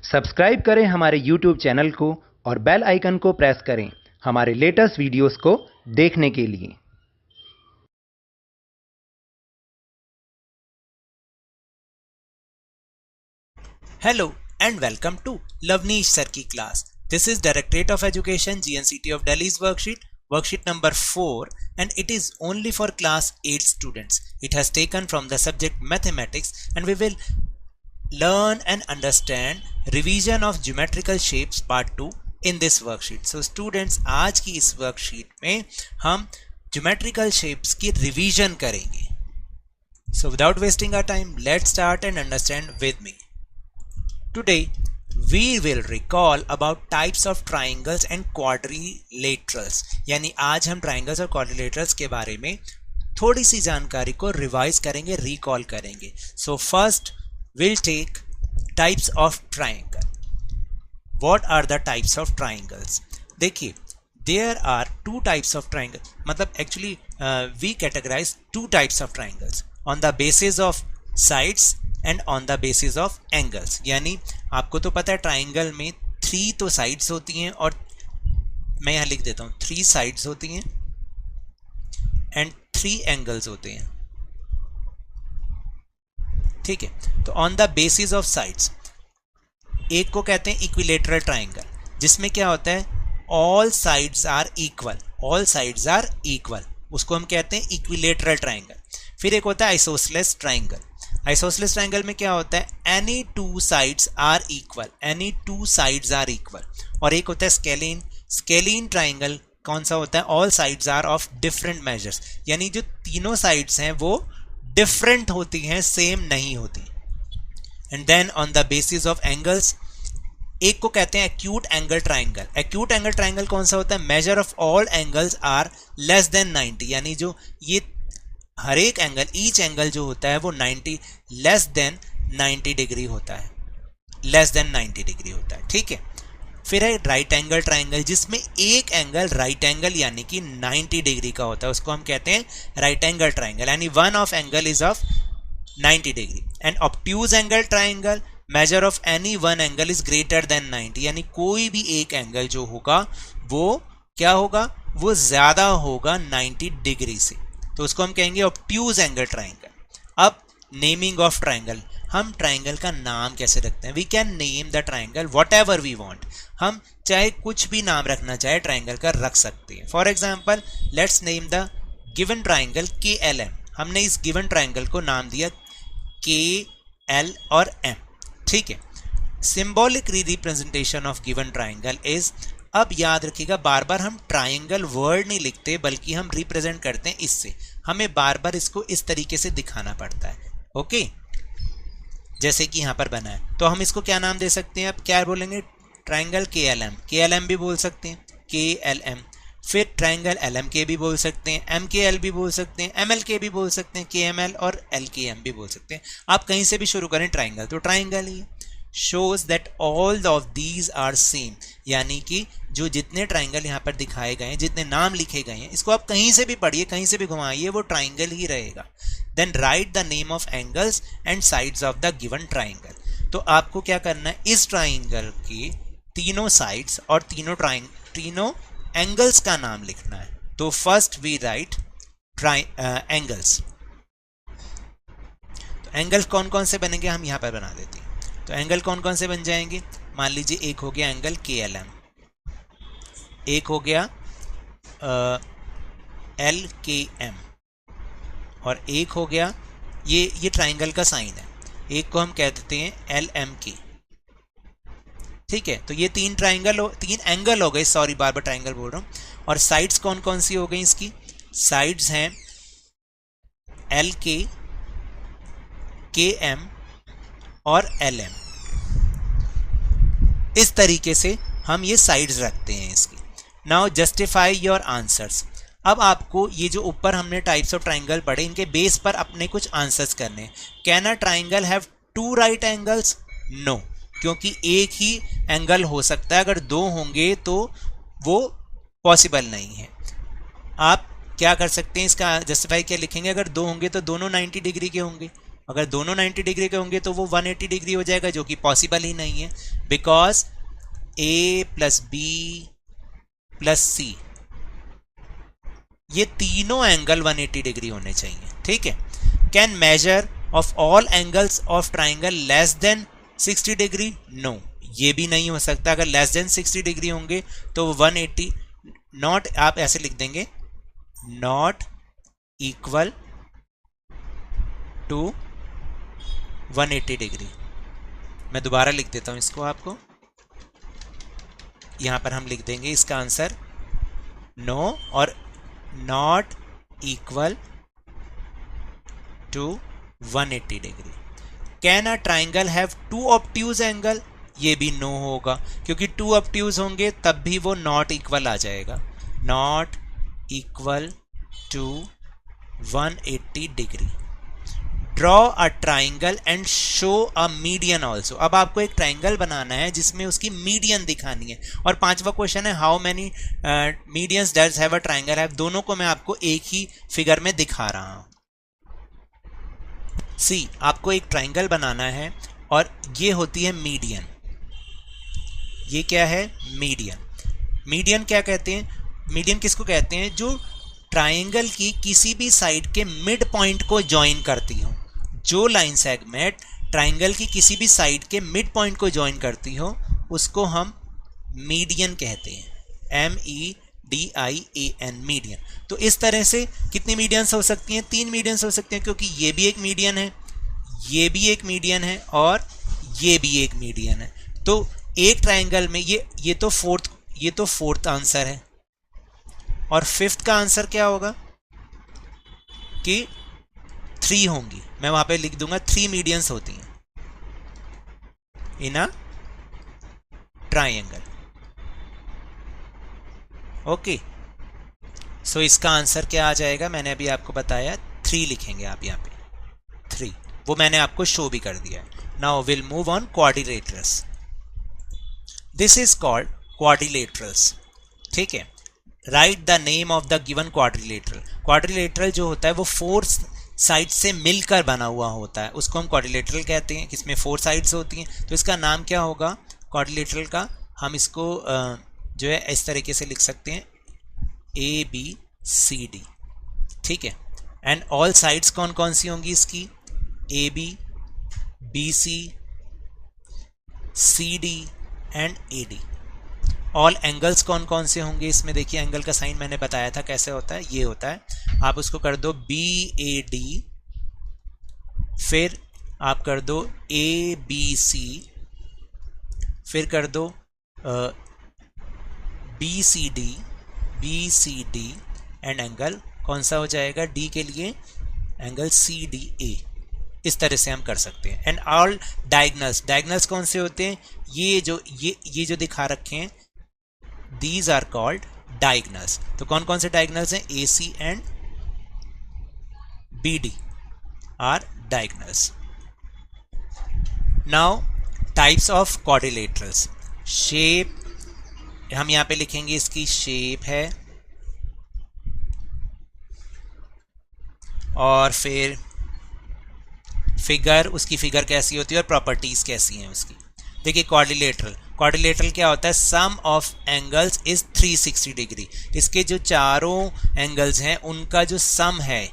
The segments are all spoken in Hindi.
सब्सक्राइब करें हमारे YouTube चैनल को और बेल आइकन को प्रेस करें हमारे लेटेस्ट वीडियोस को देखने के लिए। Hello and welcome to Lavneesh Sir की class. This is Directorate of Education GNCT of Delhi's worksheet number 4, and it is only for class 8 students. It has taken from the subject mathematics, and we will learn and understand revision of geometrical shapes part 2 in this worksheet. So students, आज की इस worksheet में हम geometrical shapes की revision करेंगे. So without wasting our time, let's start and understand with me. Today we will recall about types of triangles and quadrilaterals. यानी आज हम triangles और quadrilaterals के बारे में थोड़ी सी जानकारी को रिवाइज करेंगे, रिकॉल करेंगे. So first we'll take types of triangle. What are the types of triangles? देखिए, there are two types of triangle. मतलब actually we categorize two types of triangles on the basis of sides and on the basis of angles. यानी आपको तो पता है ट्राइंगल में 3 तो साइड्स होती हैं, और मैं यहाँ लिख देता हूँ 3 साइड्स होती हैं एंड 3 एंगल्स होते हैं. ठीक है, तो on the basis of sides एक को कहते हैं इक्विलेटरल ट्राइंगल, जिसमें क्या होता है all sides are equal, all sides are equal, उसको हम कहते हैं इक्विलेटरल ट्राइंगल. फिर एक होता है आइसोसेलेस ट्राइंगल. आइसोसेलेस ट्राइंगल में क्या होता है any two sides are equal, any two sides are equal. और एक होता है स्केलीन. स्केलीन ट्राइंगल कौन सा होता है all sides are of different measures, यानी जो तीनों साइड्स हैं वो डिफरेंट होती हैं, सेम नहीं होती. And then on the basis of angles एक को कहते हैं acute angle triangle. Acute angle triangle कौन सा होता है measure of all angles are less than 90, यानी जो ये हर एक एंगल, ईच एंगल जो होता है वो 90 लेस देन 90 डिग्री होता है, लेस देन 90 डिग्री होता है. ठीक है, फिर है राइट एंगल ट्राइंगल, जिसमें एक एंगल राइट एंगल यानी कि 90 डिग्री का होता है, उसको हम कहते हैं राइट एंगल ट्राइंगल, यानी one of angle is of 90 degree. And obtuse angle triangle measure of any one angle is greater than 90, यानी कोई भी एक एंगल जो होगा वो क्या होगा, वो ज्यादा होगा 90 डिग्री से, तो उसको हम कहेंगे ऑब्ट्यूज एंगल ट्राइंगल. अब नेमिंग ऑफ ट्राइंगल, हम ट्राइंगल का नाम कैसे रखते हैं. We can name the triangle whatever we want. हम चाहे कुछ भी नाम रखना चाहे ट्राइंगल का रख सकते हैं. For example let's name the given triangle KLM. हमने इस गिवन ट्राइंगल को नाम दिया KL और M. ठीक है, symbolic representation of given triangle is, अब याद रखिएगा बार बार हम ट्राइंगल वर्ड नहीं लिखते बल्कि हम रिप्रेजेंट करते हैं इससे. हमें बार बार इसको इस तरीके से दिखाना पड़ता है. ओके, जैसे कि यहाँ पर बना है, तो हम इसको क्या नाम दे सकते हैं, अब क्या बोलेंगे ट्राइंगल KLM. KLM भी बोल सकते हैं, KLM. फिर ट्राइंगल LMK भी बोल सकते हैं, MKL भी बोल सकते हैं, MLK भी बोल सकते हैं, KML और LKM भी बोल सकते हैं. आप कहीं से भी शुरू करें ट्राइंगल तो ट्राइंगल ही है. shows that all of these are same, यानी कि जो जितने ट्राइंगल यहाँ पर दिखाए गए हैं, जितने नाम लिखे गए हैं, इसको आप कहीं से भी पढ़िए, कहीं से भी घुमाइए, वो ट्राइंगल ही रहेगा. Then write the name of angles and sides of the given triangle. तो आपको क्या करना है, इस ट्राइंगल की तीनों साइड्स और तीनों एंगल्स का नाम लिखना है. तो फर्स्ट वी राइट एंगल्स. तो एंगल्स कौन कौन से बनेंगे हम यहाँ पर बना देते हैं. तो एंगल कौन कौन से बन जाएंगे, मान लीजिए एक हो गया एंगल KLM, एक हो गया LKM, और एक हो गया ये ट्राइंगल का साइन है, एक को हम कह देते हैं LMK. ठीक है, तो ये तीन एंगल हो गए, सॉरी बार बार ट्राइंगल बोल रहा हूं. और साइड्स कौन कौन सी हो गई इसकी, साइड्स हैं LK, KM और LM. इस तरीके से हम ये साइड्स रखते हैं इसकी. Now justify your answers. अब आपको ये जो ऊपर हमने टाइप्स ऑफ ट्राइंगल पढ़े, इनके बेस पर अपने कुछ आंसर्स करने हैं. Can a triangle have 2 right angles? No, क्योंकि एक ही एंगल हो सकता है, अगर 2 होंगे तो वो पॉसिबल नहीं है. आप क्या कर सकते हैं, इसका जस्टिफाई क्या लिखेंगे, अगर 2 होंगे तो दोनों 90 डिग्री के होंगे, अगर दोनों 90 डिग्री के होंगे तो वो 180 डिग्री हो जाएगा, जो कि पॉसिबल ही नहीं है, because a plus b plus c ये तीनों एंगल 180 डिग्री होने चाहिए, ठीक है। Can measure of all angles of triangle less than 60 degree? No, ये भी नहीं हो सकता। अगर लेस देन 60 डिग्री होंगे तो 180 नॉट, आप ऐसे लिख देंगे, नॉट इक्वल टू 180 डिग्री। मैं दोबारा लिख देता हूं इसको आपको, यहां पर हम लिख देंगे इसका आंसर नो और not equal to 180 degree. Can a triangle have two obtuse angle? ये भी नो होगा, क्योंकि टू ऑब्ट्यूज होंगे तब भी वो नॉट इक्वल आ जाएगा, not equal to 180 degree. Draw a triangle and show a median also. अब आपको एक ट्राइंगल बनाना है जिसमें उसकी मीडियन दिखानी है। और पांचवा क्वेश्चन है how many medians does have a triangle have. दोनों को मैं आपको एक ही फिगर में दिखा रहा हूं। सी, आपको एक ट्राइंगल बनाना है और ये होती है मीडियन। ये क्या है? मीडियन। मीडियन क्या कहते हैं? मीडियन किसको कहते हैं? जो ट्राइंगल की किसी भी साइड के मिड पॉइंट को ज्वाइन करती हो। जो लाइन सेगमेंट ट्राइंगल की किसी भी साइड के मिड पॉइंट को ज्वाइन करती हो उसको हम मीडियन कहते हैं, MEDIAN, मीडियन। तो इस तरह से कितनी मीडियंस हो सकती हैं? 3 मीडियंस हो सकती हैं, क्योंकि ये भी एक मीडियन है, ये भी एक मीडियन है और ये भी एक मीडियन है। तो एक ट्राइंगल में ये तो फोर्थ आंसर है। और फिफ्थ का आंसर क्या होगा कि 3 होंगी। मैं वहां पे लिख दूंगा 3 मीडियंस होती हैं इन अ ट्राइंगल। ओके, सो इसका आंसर क्या आ जाएगा? मैंने अभी आपको बताया 3 लिखेंगे आप यहाँ पे, 3। वो मैंने आपको शो भी कर दिया है। Now will move on quadrilaterals. This is called quadrilaterals, ठीक है। Right the name of the given quadrilateral. Quadrilateral जो होता है वो 4 साइड से मिलकर बना हुआ होता है, उसको हम क्वाड्रिलेटरल कहते हैं, किसमें 4 साइड्स होती हैं। तो इसका नाम क्या होगा क्वाड्रिलेटरल का? हम इसको जो है इस तरीके से लिख सकते हैं, ABCD, ठीक है। एंड ऑल साइड्स कौन कौन सी होंगी इसकी? AB, BC, CD and AD। All angles कौन कौन से होंगे इसमें? देखिए, एंगल का साइन मैंने बताया था कैसे होता है, ये होता है। आप उसको कर दो BAD, फिर आप कर दो ABC, फिर कर दो BCD एंड एंगल कौन सा हो जाएगा D के लिए? Angle CDA। इस तरह से हम कर सकते हैं। एंड ऑल डायगनल्स कौन से होते हैं? ये जो दिखा रखे हैं, these are called diagonals। तो कौन कौन से डायगनल्स हैं? AC and BD are diagonals। Now types of quadrilaterals। Shape हम यहाँ पे लिखेंगे, इसकी शेप है, और फिर फिगर, उसकी फिगर कैसी होती है और प्रॉपर्टीज कैसी हैं उसकी। देखिए, क्वाड्रिलेटरल क्या होता है? सम ऑफ एंगल्स इज 360 डिग्री। इसके जो चारों एंगल्स हैं उनका जो सम है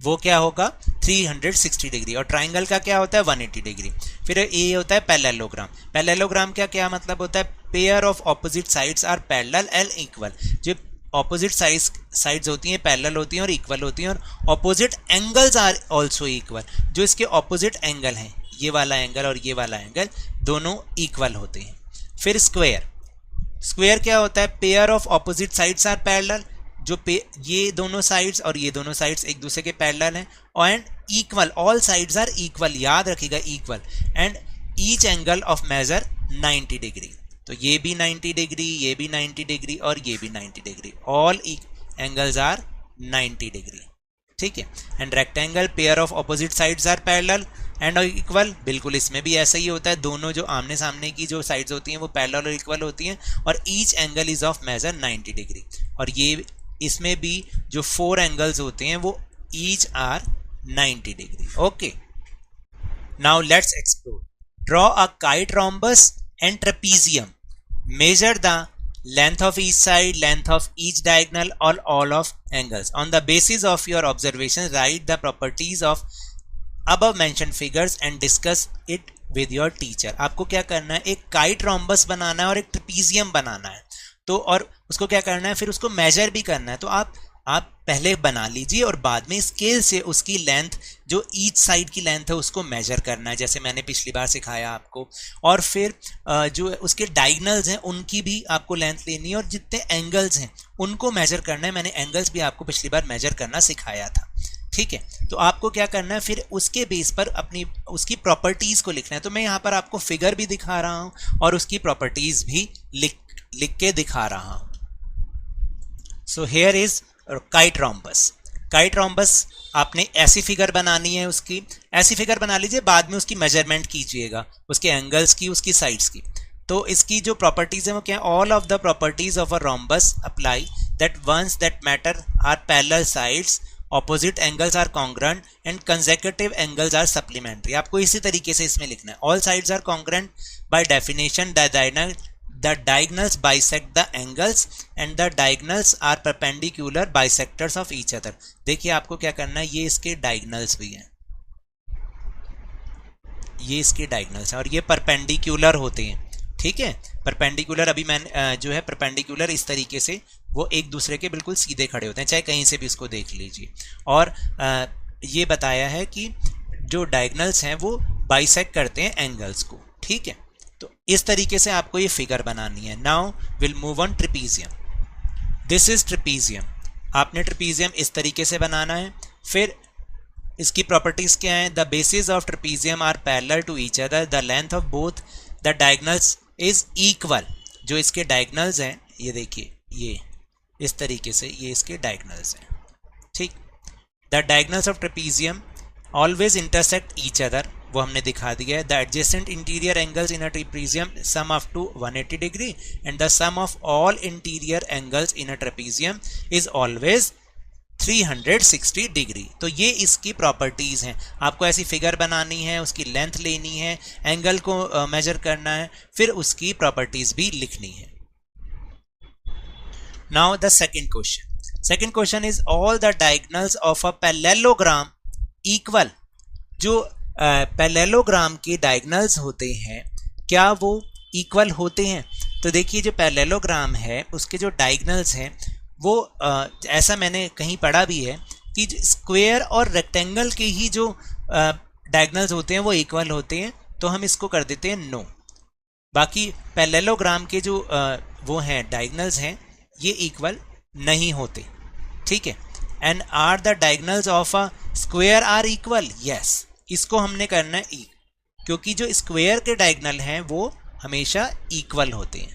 वो क्या होगा? 360 डिग्री। और ट्राइंगल का क्या होता है? 180 डिग्री। फिर ये होता है पैरेललोग्राम। पैरेललोग्राम का क्या मतलब होता है? Pair of opposite sides are parallel and equal. जो ऑपोजिट साइड्स होती हैं पैरेलल होती हैं और इक्वल होती हैं, और opposite angles are also equal. जो इसके ऑपोजिट एंगल हैं, ये वाला एंगल और ये वाला एंगल, दोनों इक्वल होते हैं। फिर स्क्वायर क्या होता है? Pair of opposite sides are parallel. जो ये दोनों साइड्स और ये दोनों साइड्स एक दूसरे के पैरेलल हैं, and equal, all sides are equal, याद रखिएगा equal, and each angle of measure 90 degree. तो ये भी 90 डिग्री, ये भी 90 डिग्री और ये भी 90 degree, all angles are 90 degree, ठीक है। And rectangle, pair of opposite sides are parallel and equal. बिल्कुल इसमें भी ऐसा ही होता है, दोनों जो आमने सामने की जो साइड्स होती हैं वो पैरेलल और इक्वल होती हैं, और each angle is of measure 90 degree. और ये इसमें भी जो 4 एंगल्स होते हैं वो each are 90 degree. Okay, now let's explore. Draw a kite rhombus and trapezium. Measure the length of each side, length of each diagonal, or all of angles. On the basis of your observations, write the properties of above mentioned figures and discuss it with your teacher. आपको क्या करना है, एक काइट rhombus बनाना है और एक ट्रेपीजियम बनाना है. तो और उसको क्या करना है, फिर उसको मेजर भी करना है. तो आप पहले बना लीजिए और बाद में स्केल से उसकी लेंथ, जो ईच साइड की लेंथ है, उसको मेजर करना है, जैसे मैंने पिछली बार सिखाया आपको. और फिर जो उसके डायगनल्स हैं उनकी भी आपको लेंथ लेनी है और जितने एंगल्स हैं उनको मेजर करना है. मैंने एंगल्स भी आपको पिछली बार मेजर करना सिखाया था. ठीक है, तो आपको क्या करना है, फिर उसके बेस पर अपनी उसकी प्रॉपर्टीज को लिखना है. तो मैं यहाँ पर आपको फिगर भी दिखा रहा हूँ और उसकी प्रॉपर्टीज भी लिख के दिखा रहा हूँ. So here is kite rhombus. Kite rhombus आपने ऐसी फिगर बनानी है, उसकी ऐसी फिगर बना लीजिए, बाद में उसकी मेजरमेंट कीजिएगा, उसके एंगल्स की, उसकी साइड्स की. तो इसकी जो प्रॉपर्टीज है वो क्या, all of the properties of a rhombus apply that once that matter are parallel sides, opposite angles are congruent and consecutive angles are supplementary. आपको इसी तरीके से इसमें लिखना है. All sides are congruent by definition. The diagonals bisect the angles and the diagonals are perpendicular bisectors of each other. देखिए आपको क्या करना है, ये इसके diagonals भी हैं, ये इसके diagonals हैं और ये perpendicular होते हैं. ठीक है, perpendicular अभी मैंने जो है perpendicular इस तरीके से वो एक दूसरे के बिल्कुल सीधे खड़े होते हैं, चाहे कहीं से भी इसको देख लीजिए. और ये बताया है कि जो diagonals हैं वो bisect करते हैं एंगल्स को. ठीक है, तो इस तरीके से आपको ये फिगर बनानी है. Now will move on trapezium. This is trapezium. आपने ट्रेपीजियम इस तरीके से बनाना है. फिर इसकी प्रॉपर्टीज क्या है, the basis of trapezium are parallel to each other, the length of both the diagonals is equal. जो इसके डायगोनल्स हैं, ये देखिए, ये इस तरीके से ये इसके डायगोनल्स हैं. ठीक, the diagonals of trapezium always intersect each other, वो हमने दिखा दिया है. The adjacent interior angles in a trapezium sum up to 180 degree and the sum of all interior angles in a trapezium is always 360 degree. तो ये इसकी प्रॉपर्टीज हैं. आपको ऐसी फिगर बनानी है, उसकी लेंथ लेनी है, एंगल को मेजर करना है, फिर उसकी प्रॉपर्टीज भी लिखनी है. Now the second question. Second question is all the diagonals of a parallelogram equal. जो पैरेललोग्राम के डायगोनल्स होते हैं क्या वो इक्वल होते हैं? तो देखिए, जो पैरेललोग्राम है उसके जो डायगोनल्स हैं वो ऐसा मैंने कहीं पढ़ा भी है कि स्क्वायर और रेक्टेंगल के ही जो डायगोनल्स होते हैं वो इक्वल होते हैं. तो हम इसको कर देते हैं नो. बाकी पैरेललोग्राम के जो वो हैं डायगोनल्स हैं ये इक्वल नहीं होते. ठीक है, and are the diagonals of a square are equal. Yes, इसको हमने करना है ई, क्योंकि जो स्क्वायर के डायगोनल हैं वो हमेशा इक्वल होते हैं,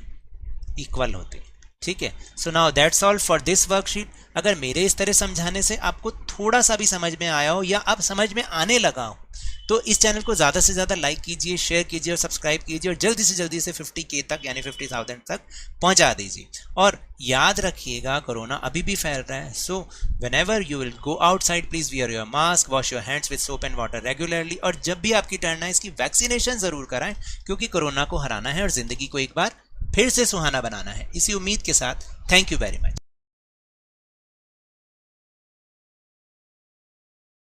इक्वल होते हैं. ठीक है, so now that's all for this worksheet. अगर मेरे इस तरह समझाने से आपको थोड़ा सा भी समझ में आया हो या अब समझ में आने लगा हो तो इस चैनल को ज़्यादा से ज़्यादा लाइक कीजिए, शेयर कीजिए और सब्सक्राइब कीजिए और जल्दी से जल्दी से 50K तक यानी 50,000 तक पहुंचा दीजिए. और याद रखिएगा, कोरोना अभी भी फैल रहा है. So whenever you will go outside please wear your mask, wash your hands with soap and water regularly. और जब भी आपकी टर्न आए इसकी वैक्सीनेशन ज़रूर कराएं, क्योंकि कोरोना को हराना है और ज़िंदगी को एक बार फिर से सुहाना बनाना है. इसी उम्मीद के साथ थैंक यू वेरी मच.